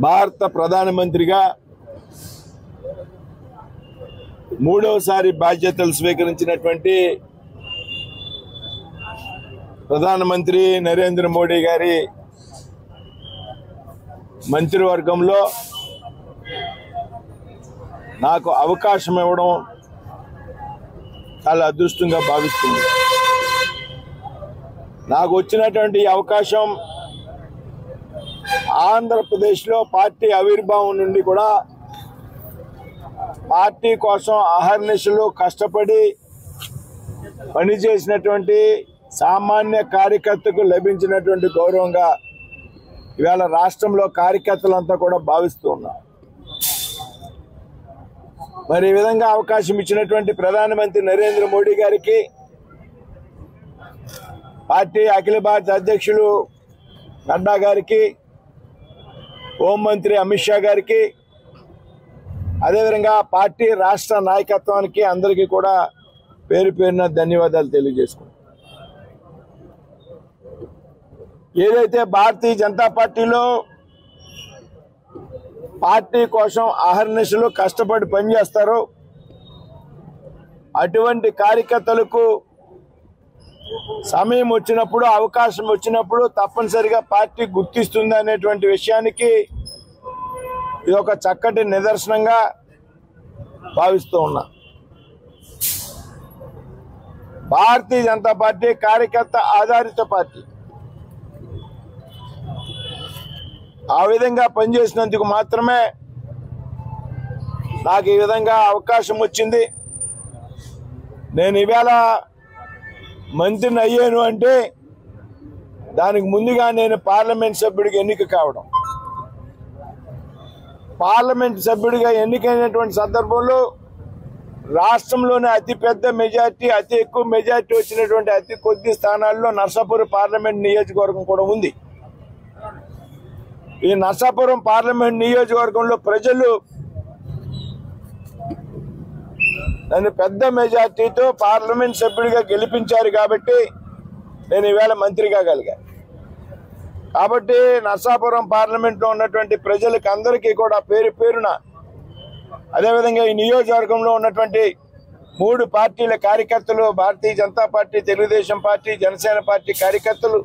భారత ప్రధానమంత్రిగా మూడవసారి బాధ్యతలు స్వీకరించినటువంటి ప్రధానమంత్రి నరేంద్ర మోడీ గారి మంత్రివర్గంలో నాకు అవకాశం ఇవ్వడం చాలా అదృష్టంగా భావిస్తుంది. నాకు వచ్చినటువంటి అవకాశం ఆంధ్రప్రదేశ్లో పార్టీ ఆవిర్భావం నుండి కూడా పార్టీ కోసం అహర్నిశలు కష్టపడి పనిచేసినటువంటి సామాన్య కార్యకర్తకు లభించినటువంటి గౌరవంగా ఇవాళ రాష్ట్రంలో కార్యకర్తలంతా కూడా భావిస్తూ ఉన్నారు. మరి ఈ విధంగా అవకాశం ఇచ్చినటువంటి ప్రధానమంత్రి నరేంద్ర మోడీ గారికి, పార్టీ అఖిల భారత అధ్యక్షులు నడ్డా గారికి, హోంమంత్రి అమిత్ షా గారికి, అదేవిధంగా పార్టీ రాష్ట్ర నాయకత్వానికి అందరికీ కూడా పేరు పేరున ధన్యవాదాలు తెలియజేసుకుంటాం. ఏదైతే భారతీయ జనతా పార్టీలో పార్టీ కోసం అహర్నిశలు కష్టపడి పనిచేస్తారో అటువంటి కార్యకర్తలకు సమయం వచ్చినప్పుడు, అవకాశం వచ్చినప్పుడు తప్పనిసరిగా పార్టీ గుర్తిస్తుంది అనేటువంటి విషయానికి ఇది ఒక చక్కటి నిదర్శనంగా భావిస్తూ ఉన్నా. భారతీయ జనతా పార్టీ కార్యకర్త ఆధారిత పార్టీ. ఆ విధంగా పనిచేసినందుకు మాత్రమే నాకు ఈ విధంగా అవకాశం వచ్చింది. నేను ఈవేళ మంత్రిని అయ్యాను అంటే దానికి ముందుగా నేను పార్లమెంట్ సభ్యుడిగా ఎన్నిక కావడం, పార్లమెంట్ సభ్యుడిగా ఎన్నికైనటువంటి సందర్భంలో రాష్ట్రంలోనే అతిపెద్ద మెజార్టీ, అతి ఎక్కువ మెజార్టీ వచ్చినటువంటి అతి కొద్ది స్థానాల్లో నర్సాపురం పార్లమెంట్ నియోజకవర్గం కూడా ఉంది. ఈ నర్సాపురం పార్లమెంట్ నియోజకవర్గంలో ప్రజలు నన్ను పెద్ద మెజార్టీతో పార్లమెంట్ సభ్యుడిగా గెలిపించారు కాబట్టి నేను ఈవేళ మంత్రిగా కలిగాను. కాబట్టి నర్సాపురం పార్లమెంట్లో ఉన్నటువంటి ప్రజలకు అందరికీ కూడా పేరు పేరున, అదేవిధంగా ఈ నియోజకవర్గంలో ఉన్నటువంటి 3 పార్టీల కార్యకర్తలు, Bharatiya Janata party, Telugudesam party, Janasena party కార్యకర్తలు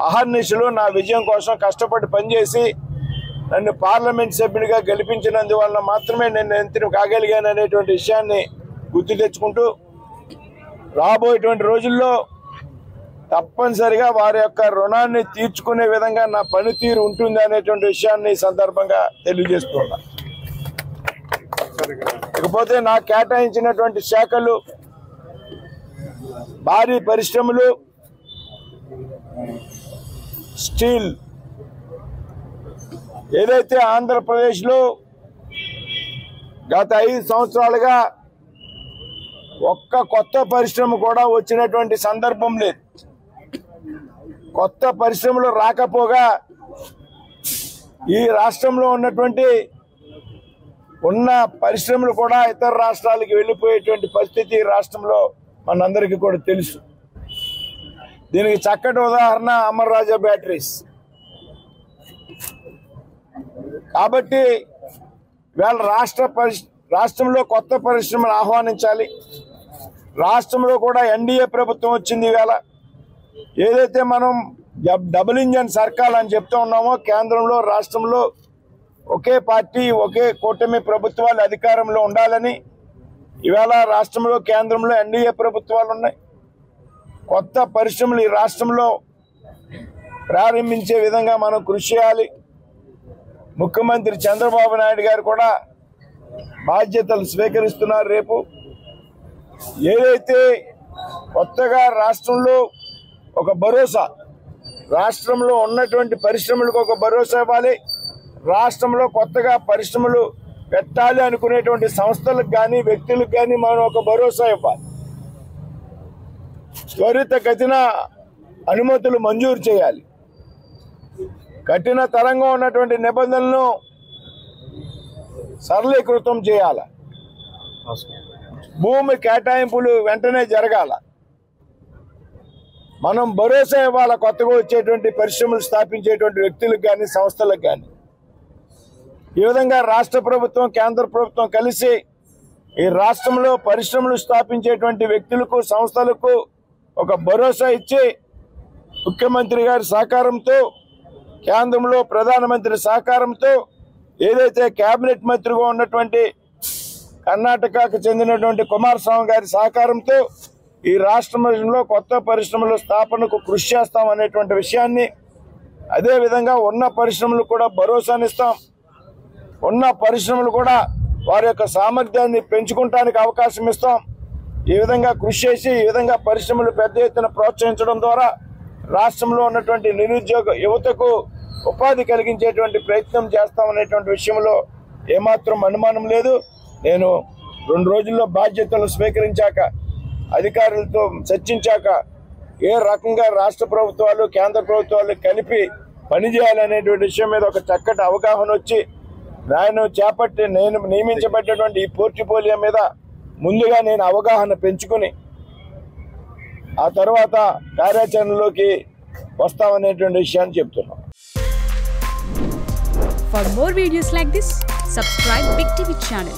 అహర్నిశలు నా విజయం కోసం కష్టపడి పనిచేసి నన్ను పార్లమెంట్ సభ్యుడిగా గెలిపించినందువల్ల మాత్రమే నేను మంత్రి కాగలిగాను అనేటువంటి విషయాన్ని గుర్తు తెచ్చుకుంటూ రాబోయేటువంటి రోజుల్లో తప్పనిసరిగా వారి యొక్క రుణాన్ని తీర్చుకునే విధంగా నా పనితీరు ఉంటుంది అనేటువంటి విషయాన్ని ఈ సందర్భంగా తెలియజేస్తున్నా. ఇకపోతే నాకు కేటాయించినటువంటి శాఖలు భారీ పరిశ్రమలు, స్టీల్. ఏదైతే ఆంధ్రప్రదేశ్లో గత 5 సంవత్సరాలుగా ఒక్క కొత్త పరిశ్రమ కూడా వచ్చినటువంటి సందర్భం లేదు. కొత్త పరిశ్రమలు రాకపోగా ఈ రాష్ట్రంలో ఉన్నటువంటి ఉన్న పరిశ్రమలు కూడా ఇతర రాష్ట్రాలకు వెళ్ళిపోయేటువంటి పరిస్థితి రాష్ట్రంలో మనందరికీ కూడా తెలుసు. దీనికి చక్కటి ఉదాహరణ అమర్ రాజా బ్యాటరీస్. కాబట్టి ఇవాళ రాష్ట్రంలో కొత్త పరిశ్రమలు ఆహ్వానించాలి. రాష్ట్రంలో కూడా ఎన్డీఏ ప్రభుత్వం వచ్చింది. ఇవాళ ఏదైతే మనం డబుల్ ఇంజన్ సర్కార్ అని చెప్తూ ఉన్నామో, కేంద్రంలో రాష్ట్రంలో ఒకే పార్టీ, ఒకే కూటమి ప్రభుత్వాలు అధికారంలో ఉండాలని ఇవాళ రాష్ట్రంలో, కేంద్రంలో ఎన్డీఏ ప్రభుత్వాలు ఉన్నాయి. కొత్త పరిశ్రమలు ఈ రాష్ట్రంలో ప్రారంభించే విధంగా మనం కృషి చేయాలి. ముఖ్యమంత్రి చంద్రబాబు నాయుడు గారు కూడా బాధ్యతలు స్వీకరిస్తున్నారు రేపు. ఏదైతే కొత్తగా రాష్ట్రంలో ఒక భరోసా, రాష్ట్రంలో ఉన్నటువంటి పరిశ్రమలకు ఒక భరోసా ఇవ్వాలి. రాష్ట్రంలో కొత్తగా పరిశ్రమలు పెట్టాలి అనుకునేటువంటి సంస్థలకు కానీ వ్యక్తులకు కానీ మనం ఒక భరోసా ఇవ్వాలి. త్వరితగతిన అనుమతులు మంజూరు చేయాలి. కఠిన తరంగా ఉన్నటువంటి నిబంధనలను సరళీకృతం చేయాలి. భూమి కేటాయింపులు వెంటనే జరగాల. మనం భరోసా ఇవ్వాలి కొత్తగా వచ్చేటువంటి పరిశ్రమలు స్థాపించేటువంటి వ్యక్తులకు కానీ సంస్థలకు కానీ. ఈ విధంగా రాష్ట్ర ప్రభుత్వం కేంద్ర ప్రభుత్వం కలిసి ఈ రాష్ట్రంలో పరిశ్రమలు స్థాపించేటువంటి వ్యక్తులకు సంస్థలకు ఒక భరోసా ఇచ్చి ముఖ్యమంత్రి గారి సహకారంతో కేంద్రంలో ప్రధానమంత్రి సహకారంతో ఏదైతే కేబినెట్ మంత్రిగా ఉన్నటువంటి కర్ణాటకకు చెందినటువంటి కుమారస్వామి గారి సహకారంతో ఈ రాష్ట్రంలో కొత్త పరిశ్రమల స్థాపనకు కృషి చేస్తాం అనేటువంటి విషయాన్ని, అదేవిధంగా ఉన్న పరిశ్రమలు కూడా భరోసానిస్తాం, ఉన్న పరిశ్రమలు కూడా వారి యొక్క సామర్థ్యాన్ని పెంచుకోవడానికి అవకాశం ఇస్తాం. ఈ విధంగా కృషి చేసి ఈ విధంగా పరిశ్రమలు పెద్ద ఎత్తున ప్రోత్సహించడం ద్వారా రాష్ట్రంలో ఉన్నటువంటి నిరుద్యోగ యువతకు ఉపాధి కలిగించేటువంటి ప్రయత్నం చేస్తామనేటువంటి విషయంలో ఏమాత్రం అనుమానం లేదు. నేను 2 రోజుల్లో బాధ్యతలు స్వీకరించాక అధికారులతో చర్చించాక ఏ రకంగా రాష్ట్ర ప్రభుత్వాలు కేంద్ర ప్రభుత్వాలు కలిపి పనిచేయాలనేటువంటి విషయం మీద ఒక చక్కటి అవగాహన వచ్చి నేను నియమించబడ్డటువంటి ఈ పోర్ట్ఫోలియో మీద ముందుగా నేను అవగాహన పెంచుకుని ఆ తర్వాత కార్యాచరణలోకి వస్తామనేటువంటి విషయాన్ని చెప్తున్నాం. For more videos like this, subscribe Big TV channel.